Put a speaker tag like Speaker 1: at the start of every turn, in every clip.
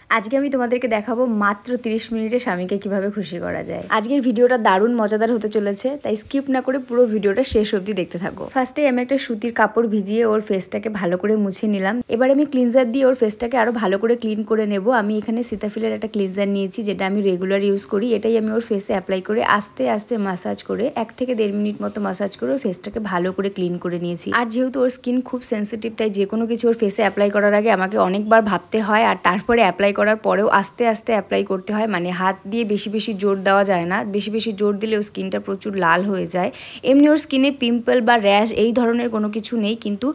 Speaker 1: আজকে আমি তোমাদেরকে দেখাবো মাত্র 30 মিনিটে স্বামীকে কিভাবে খুশি করা যায়। আজকের ভিডিওটা দারুণ মজাদার হতে চলেছে, তাই স্কিপ না করে পুরো ভিডিওটা শেষ অবধি দেখতে থাকো। ফার্স্টে আমি একটা সুতির কাপড় ভিজিয়ে ওর ফেসটাকে ভালো করে মুছে নিলাম। এবার আমি ক্লিনজার দিয়ে ওর ফেসটাকে আরো ভালো করে ক্লিন করে নেব। আমি এখানে সিতাফিলের একটা ক্লিনজার নিয়েছি, যেটা আমি রেগুলার ইউজ করি। এটাই আমি ওর ফেসে অ্যাপ্লাই করে আস্তে আস্তে মাসাজ করে 1 থেকে 1.5 মিনিট মতো মাসাজ করে ওর ফেসটাকে ভালো করে ক্লিন করে নিয়েছি। আর যেহেতু ওর স্কিন খুব সেন্সিটিভ, তাই যে কোনো কিছু ওর ফেসে অ্যাপ্লাই করার আগে আমাকে অনেকবার ভাবতে হয়, আর তারপরে অ্যাপ্লাই করার পরেও আস্তে আস্তে অ্যাপ্লাই করতে হয়। মানে হাত দিয়ে বেশি বেশি জোর দেওয়া যায় না, বেশি বেশি জোর দিলে ওর স্কিনটা প্রচুর লাল হয়ে যায়। এমনি ওর স্কিনে পিম্পল বা র্যাশ এই ধরনের কোনো কিছু নেই, কিন্তু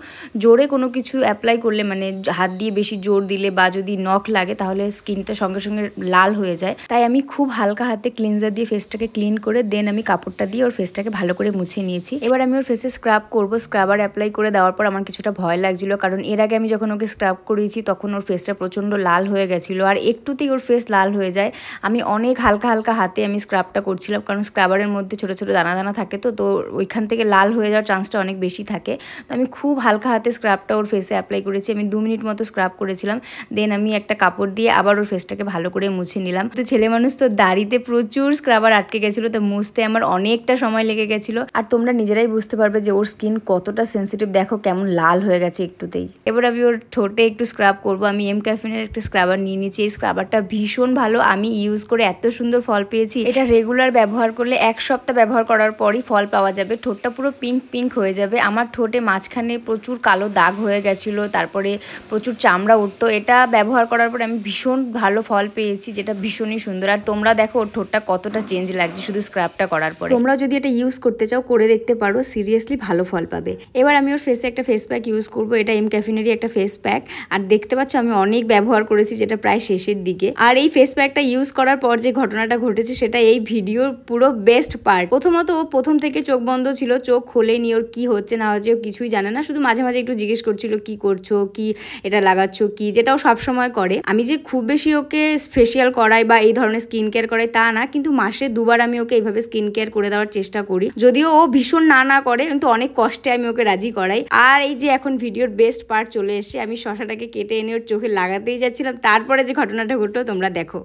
Speaker 1: জোরে কোনো কিছু অ্যাপ্লাই করলে, মানে হাত দিয়ে বেশি জোর দিলে বা যদি নখ লাগে, তাহলে স্কিনটা সঙ্গে সঙ্গে লাল হয়ে যায়। তাই আমি খুব হালকা হাতে ক্লিনজার দিয়ে ফেসটাকে ক্লিন করে দেন আমি কাপড়টা দিয়ে ওর ফেসটাকে ভালো করে মুছে নিয়েছি। এবার আমি ওর ফেসে স্ক্রাব করবো। স্ক্রাবার অ্যাপ্লাই করে দেওয়ার পর আমার কিছুটা ভয় লাগছিল, কারণ এর আগে আমি যখন ওকে স্ক্রাব করিয়েছি তখন ওর ফেসটা প্রচণ্ড লাল হয়ে গেছিলো, আর একটুতেই ওর ফেস লাল হয়ে যায়। আমি অনেক হালকা হালকা হাতে আমি স্ক্রাবটা করছিলাম, কারণ স্ক্রাবারের মধ্যে ছোটো ছোটো দানা দানা থাকে, তো ওইখান থেকে লাল হয়ে যাওয়ার চান্সটা অনেক বেশি থাকে। তো আমি খুব হালকা হাতে স্ক্রাবটা ওর ফেসে অ্যাপ্লাই করেছি। আমি 2 মিনিট মতো স্ক্রাব করেছিলাম। দেন আমি একটা কাপড় দিয়ে আবার ওর ফেসটাকে ভালো করে মুছে নিলাম। তো ছেলে মানুষ তো দাড়িতে প্রচুর স্ক্রাবার আটকে গেছিলো, তো মুছতে আমার অনেকটা সময় লেগে গেছিলো। আর তোমরা নিজেরাই বুঝতে পারবে যে ওর স্কিন কতটা সেন্সিটিভ, দেখো কেমন লাল হয়ে গেছে একটুতেই। এবার আমি ওর ঠোঁটে একটু স্ক্রাব করবো। আমি এম ক্যাফিনের একটা স্ক্রাবার নিয়ে নিয়েছি। এই স্ক্রাবারটা ভীষণ ভালো, আমি ইউজ করে এত সুন্দর ফল পেয়েছি। এটা রেগুলার ব্যবহার করলে 1 সপ্তাহ ব্যবহার করার পরই ফল পাওয়া যাবে। ঠোঁটটা পুরো পিঙ্ক পিঙ্ক হয়ে যাবে। আমার ঠোঁটে মাঝখানে প্রচুর কালো দাগ হয়ে গেছিলো, তারপরে প্রচুর চামড়া উঠতো। এটা ব্যবহার করার পরে আমি ভীষণ ভালো ফল পেয়েছি, যেটা ভীষণই সুন্দর। আর তোমরা দেখো ওর ঠোঁটটা কতটা চেঞ্জ লাগছে শুধু স্ক্রাবটা করার পরে। তোমরা যদি এটা ইউজ করতে চাও করে দেখতে পারো, সিরিয়াসলি ভালো ফল পাবে। এবার আমি ওর ফেসে একটা ফেস প্যাক ইউজ করবো। এটা এম ক্যাফিনেরই একটা ফেস প্যাক, আর দেখতে পাচ্ছ আমি অনেক ব্যবহার করেছি, যেটা প্রায় শেষের দিকে। আর এই ফেস প্যাকটা ইউজ করার পর যে ঘটনাটা ঘটেছে সেটা এই ভিডিওর পুরো বেস্ট পার্ট। প্রথমত ও প্রথম থেকে চোখ বন্ধ ছিল, চোখ খোলেনি, ওর কি হচ্ছে না হচ্ছে ও কিছুই জানে না, শুধু মাঝে মাঝে একটু জিজ্ঞেস করছিল কি করছো, কি এটা লাগাচ্ছ কি, যেটাও সবসময় করে। আমি যে খুব বেশি ওকে ফেসিয়াল করাই বা এই ধরনের স্কিন কেয়ার করাই তা না, কিন্তু মাসে 2 বার আমি ওকে এইভাবে স্কিন কেয়ার করে দেওয়ার চেষ্টা করি। যদিও ও ভীষণ না করে, কিন্তু অনেক কষ্টে আমি ওকে রাজি করাই। আর এই যে এখন ভিডিওর বেস্ট পার্ট চলে এসে, আমি শশাটাকে কেটে এনে ওর চোখে লাগাতেই যাচ্ছিলাম, তারপরে যে ঘটনাটা ঘটলো তোমরা দেখো।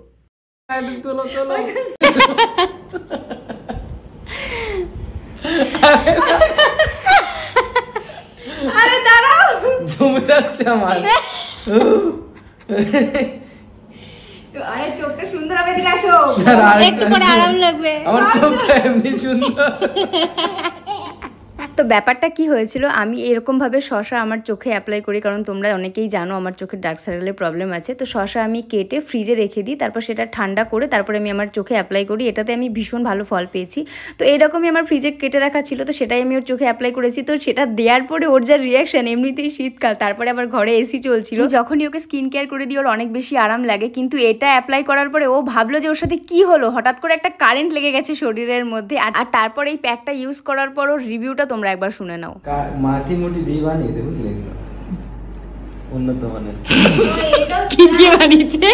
Speaker 1: আরে দাঁড়াও, জমে যাচ্ছে আমার। তো আরে চোখটা সুন্দর হবে, দিকে আসো, একটু পরে আরাম লাগবে। আমার চোখটা এমনি সুন্দর। তো ব্যাপারটা কি হয়েছিল, আমি এরকমভাবে শশা আমার চোখে অ্যাপ্লাই করি, কারণ তোমরা অনেকেই জানো আমার চোখে ডার্ক সার্কেলের প্রবলেম আছে। তো শশা আমি কেটে ফ্রিজে রেখে দিই, তারপর সেটা ঠান্ডা করে তারপরে আমি আমার চোখে অ্যাপ্লাই করি। এটাতে আমি ভীষণ ভালো ফল পেয়েছি। তো এরকমই আমার ফ্রিজে কেটে রাখা ছিল, তো সেটাই আমি ওর চোখে অ্যাপ্লাই করেছি। তো সেটা দেওয়ার পরে ওর যা রিয়াকশন, এমনিতেই শীতকাল, তারপরে আবার ঘরে এসি চলছিল, যখনই ওকে স্কিন কেয়ার করে দিই ওর অনেক বেশি আরাম লাগে। কিন্তু এটা অ্যাপ্লাই করার পরে ও ভাবলো যে ওর সাথে কি হলো, হঠাৎ করে একটা কারেন্ট লেগে গেছে শরীরের মধ্যে। আর তারপরে এই প্যাকটা ইউজ করার পর ওর রিভিউটা তোমরা একবার শুনে নাও।
Speaker 2: মাটি মুটি দিয়ে বানিয়েছে, বুঝলেন? উন্নত মানের
Speaker 1: কি দিয়ে বানিয়েছে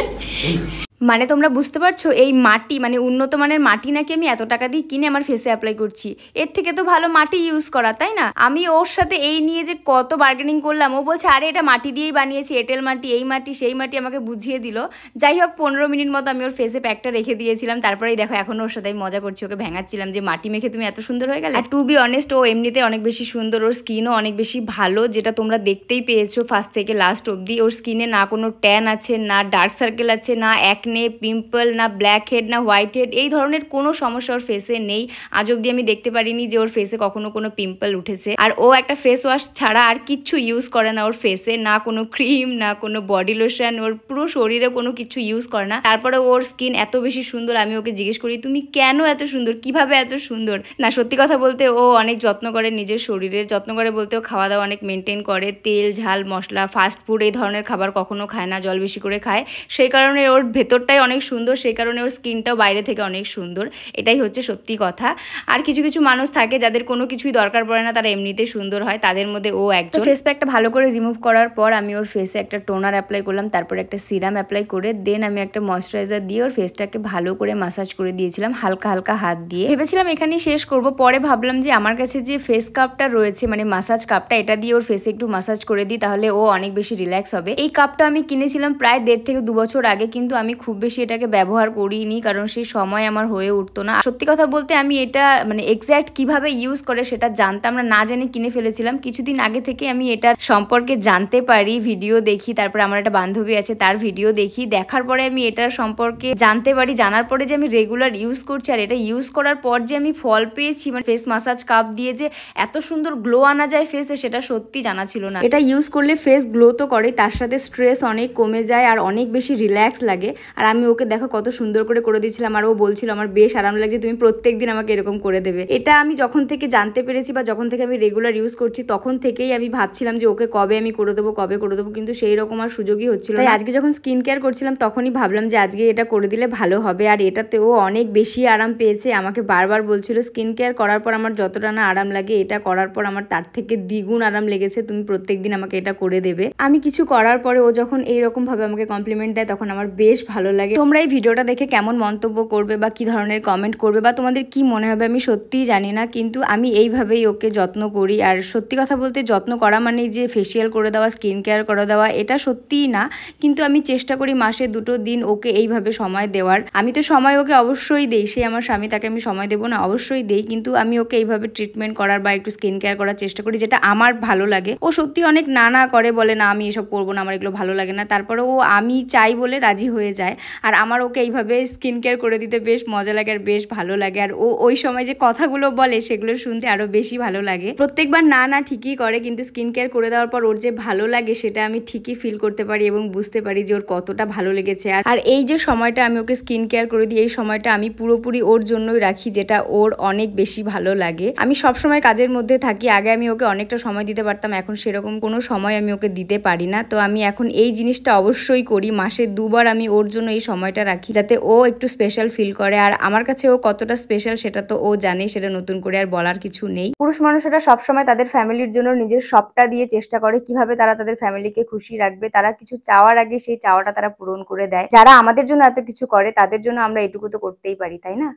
Speaker 1: মানে তোমরা বুঝতে পারছো, এই মাটি মানে উন্নত মানের মাটি নাকি আমি এত টাকা দিয়ে কিনে আমার ফেসে অ্যাপ্লাই করছি। এর থেকে তো ভালো মাটি ইউজ করা, তাই না? আমি ওর সাথে এই নিয়ে যে কত বার্গেনিং করলাম, ও বলছে আরে এটা মাটি দিয়েই বানিয়েছি, এঁটেল মাটি, এই মাটি সেই মাটি, আমাকে বুঝিয়ে দিল। যাই হোক 15 মিনিট মতো আমি ওর ফেসে প্যাকটা রেখে দিয়েছিলাম। তারপরেই দেখো এখন ওর সাথে আমি মজা করছি, ওকে ভেঙাচ্ছিলাম যে মাটি মেখে তুমি এত সুন্দর হয়ে গেলে। আর টু বি অনেস্ট, ও এমনিতে অনেক বেশি সুন্দর, ওর স্কিনও অনেক বেশি ভালো, যেটা তোমরা দেখতেই পেয়েছো ফার্স্ট থেকে লাস্ট অবধি। ওর স্কিনে না কোনো ট্যান আছে, না ডার্ক সার্কেল আছে, না অ্যাকনে, পিম্পল, না ব্ল্যাক হেড, না হোয়াইট হেড, এই ধরনের কোনো সমস্যা ওর ফেসে নেই। আজ অব্দি আমি দেখতে পারিনি যে ওর ফেসে কখনো কোনো পিম্পল উঠেছে। আর ও একটা ফেস ওয়াশ ছাড়া আর কিচ্ছু ইউজ করে না ওর ফেসে, না কোনো ক্রিম, না কোনো বডি লোশন, ওর পুরো শরীরে কোনো কিছু ইউজ করে না। তারপরে ওর স্কিন এত বেশি সুন্দর। আমি ওকে জিজ্ঞেস করি তুমি কেন এত সুন্দর, কিভাবে এত সুন্দর? না সত্যি কথা বলতে ও অনেক যত্ন করে নিজের শরীরের। যত্ন করে বলতে ও খাওয়া দাওয়া অনেক মেনটেন করে, তেল ঝাল মশলা ফাস্ট ফুড এই ধরনের খাবার কখনো খায় না, জল বেশি করে খায়। সেই কারণে ওর ভেতর ভেতরটাই অনেক সুন্দর, সেই কারণে ওর স্কিনটাও বাইরে থেকে অনেক সুন্দর, এটাই হচ্ছে সত্যি কথা। আর কিছু কিছু মানুষ থাকে যাদের কোনো কিছুই দরকার পড়ে না, তারা এমনিতে সুন্দর হয়, তাদের মধ্যে ও একজন। ফেস প্যাকটা ভালো করে রিমুভ করার পর আমি ওর ফেসে একটা টোনার অ্যাপ্লাই করলাম, তারপর একটা সিরাম অ্যাপ্লাই করে দেন আমি একটা ময়শ্চারাইজার দিয়ে ওর ফেসটাকে ভালো করে মাসাজ করে দিয়েছিলাম হালকা হালকা হাত দিয়ে। ভেবেছিলাম এখানেই শেষ করব, পরে ভাবলাম যে আমার কাছে যে ফেস কাপটা রয়েছে মানে মাসাজ কাপটা, এটা দিয়ে ওর ফেসে একটু মাসাজ করে দিই, তাহলে ও অনেক বেশি রিল্যাক্স হবে। এই কাপটা আমি কিনেছিলাম প্রায় 1.5 থেকে 2 বছর আগে, কিন্তু আমি খুব বেশি এটাকে ব্যবহার করিনি, কারণ সেই সময় আমার হয়ে উঠতো না। সত্যি কথা বলতে আমি এটা মানে এক্স্যাক্ট কিভাবে ইউজ করে সেটা জানতাম না জেনে কিনে ফেলেছিলাম। কিছুদিন আগে থেকে আমি এটার সম্পর্কে জানতে পারি, ভিডিও দেখি, তারপরে আমার একটা বান্ধবী আছে তার ভিডিও দেখি, দেখার পরে আমি এটার সম্পর্কে জানতে পারি, জানার পরে যে আমি রেগুলার ইউজ করছি, আর এটা ইউজ করার পর যে আমি ফল পেয়েছি, মানে ফেস মাসাজ কাপ দিয়ে যে এত সুন্দর গ্লো আনা যায় ফেসে, সেটা সত্যি জানা ছিল না। এটা ইউজ করলে ফেস গ্লো তো করে, তার সাথে স্ট্রেস অনেক কমে যায় আর অনেক বেশি রিল্যাক্স লাগে। আর আমি ওকে দেখো কত সুন্দর করে দিয়েছিলাম, আর ও বলছিল আমার বেশ আরাম লাগছে, তুমি প্রত্যেকদিন আমাকে এরকম করে দেবে। এটা আমি যখন থেকে জানতে পেরেছি বা যখন থেকে আমি রেগুলার ইউজ করছি, তখন থেকেই আমি ভাবছিলাম যে ওকে কবে আমি করে দেবো, কিন্তু সেই রকম আর সুযোগই হচ্ছিল না। আজকে যখন স্কিন কেয়ার করছিলাম তখনই ভাবলাম যে আজকে এটা করে দিলে ভালো হবে, আর এটাতে ও অনেক বেশি আরাম পেয়েছে। আমাকে বারবার বলছিল স্কিন কেয়ার করার পর আমার যতটা না আরাম লাগে, এটা করার পর আমার তার থেকে দ্বিগুণ আরাম লেগেছে, তুমি প্রত্যেকদিন আমাকে এটা করে দেবে। আমি কিছু করার পরে ও যখন এইরকম ভাবে আমাকে কমপ্লিমেন্ট দেয়, তখন আমার বেশ ভালো লাগে। তোমরা এই ভিডিওটা দেখে কেমন মন্তব্য করবে বা কি ধরনের কমেন্ট করবে বা তোমাদের কি মনে হবে আমি সত্যিই জানি না, কিন্তু আমি এইভাবেই ওকে যত্ন করি। আর সত্যি কথা বলতে যত্ন করা মানে যে ফেসিয়াল করে দেওয়া, স্কিন কেয়ার করে দেওয়া, এটা সত্যিই না, কিন্তু আমি চেষ্টা করি মাসে 2 দিন ওকে এইভাবে সময় দেওয়ার। আমি তো সময় ওকে অবশ্যই দেই, সে আমার স্বামী, তাকে আমি সময় দেবো না, অবশ্যই দেই, কিন্তু আমি ওকে এইভাবে ট্রিটমেন্ট করার বা একটু স্কিন কেয়ার করার চেষ্টা করি, যেটা আমার ভালো লাগে। ও সত্যি অনেক না করে বলে না আমি এসব করবো না, আমার এগুলো ভালো লাগে না, তারপরে ও আমি চাই বলে রাজি হয়ে যায়। আর আমার ওকে এইভাবে স্কিন কেয়ার করে দিতে বেশ মজা লাগে আর বেশ ভালো লাগে। আর ও ওই সময় যে কথাগুলো বলে সেগুলো শুনতে আরো বেশি ভালো লাগে। প্রত্যেকবার না ঠিকই করে, কিন্তু স্কিন কেয়ার করে দেওয়ার পর ওর যে ভালো লাগে সেটা আমি ঠিকই ফিল করতে পারি এবং বুঝতে পারি যে ওর কতটা ভালো লেগেছে। আর এই যে সময়টা আমি ওকে স্কিন কেয়ার করে দিই, এই সময়টা আমি পুরোপুরি ওর জন্যই রাখি, যেটা ওর অনেক বেশি ভালো লাগে। আমি সবসময় কাজের মধ্যে থাকি, আগে আমি ওকে অনেকটা সময় দিতে পারতাম, এখন সেরকম কোনো সময় আমি ওকে দিতে পারি না। তো আমি এখন এই জিনিসটা অবশ্যই করি, মাসে 2 বার আমি ওর জন্য এই সময়টা রাখি, যাতে ও একটু স্পেশাল ফিল করে। আর আমার কাছে ও কতটা স্পেশাল সেটা তো ও জানে, সেটা নতুন করে আর বলার কিছু নেই। পুরুষ মানুষেরা সবসময় তাদের ফ্যামিলির জন্য নিজের সবটা দিয়ে চেষ্টা করে কিভাবে তারা তাদের ফ্যামিলিকে খুশি রাখবে। তারা কিছু চাওয়ার আগে সেই চাওয়াটা তারা পূরণ করে দেয়। যারা আমাদের জন্য এত কিছু করে তাদের জন্য আমরা এটুকু তো করতেই পারি, তাই না?